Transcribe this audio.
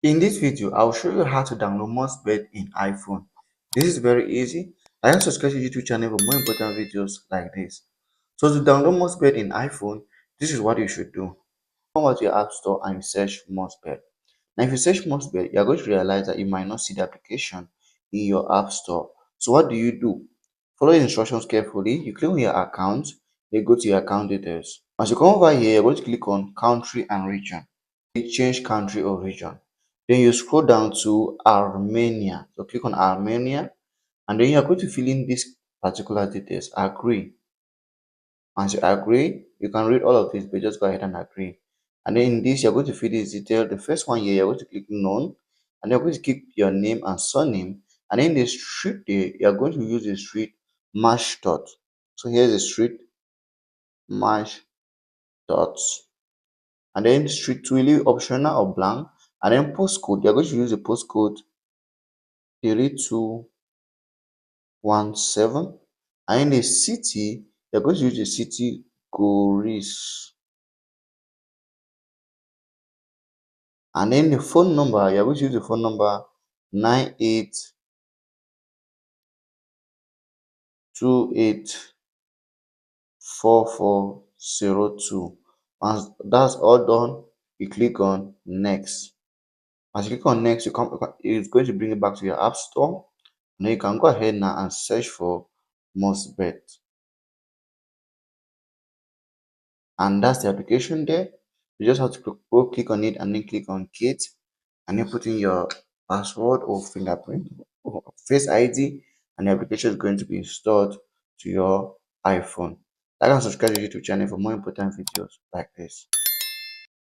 In this video, I'll show you how to download Mostbet in iPhone. This is very easy. I can subscribe to YouTube channel for more important videos like this. So to download Mostbet in iPhone, this is what you should do. Come out to your App Store and search Mostbet. Now if you search Mostbet, you're going to realize that you might not see the application in your App Store. So what do? Follow the instructions carefully. You click on your account, you go to your account details. As you come over here, you're going to click on country and region. Change country or region. Then you scroll down to Armenia. So click on Armenia and then you're going to fill in these particular details. Agree. Once you agree, you can read all of this, but just go ahead and agree. And then in this, you're going to fill this detail. The first one here, you're going to click none, and you're going to keep your name and surname. And then the street there, you're going to use the street match dot. So here's the street match dot. And then street to leave optional or blank. And then postcode, you're going to use the postcode 3217. And in the city, you're going to use the city Goris. And then the phone number, you're going to use the phone number 98284402. Once that's all done, you click on next. As you click on next, it's going to bring it back to your app store. Now you can go ahead now and search for Mostbet. And that's the application there. You just have to go click on it and then click on Get and then put in your password or fingerprint or face ID, and the application is going to be installed to your iPhone. Like and subscribe to the YouTube channel for more important videos like this.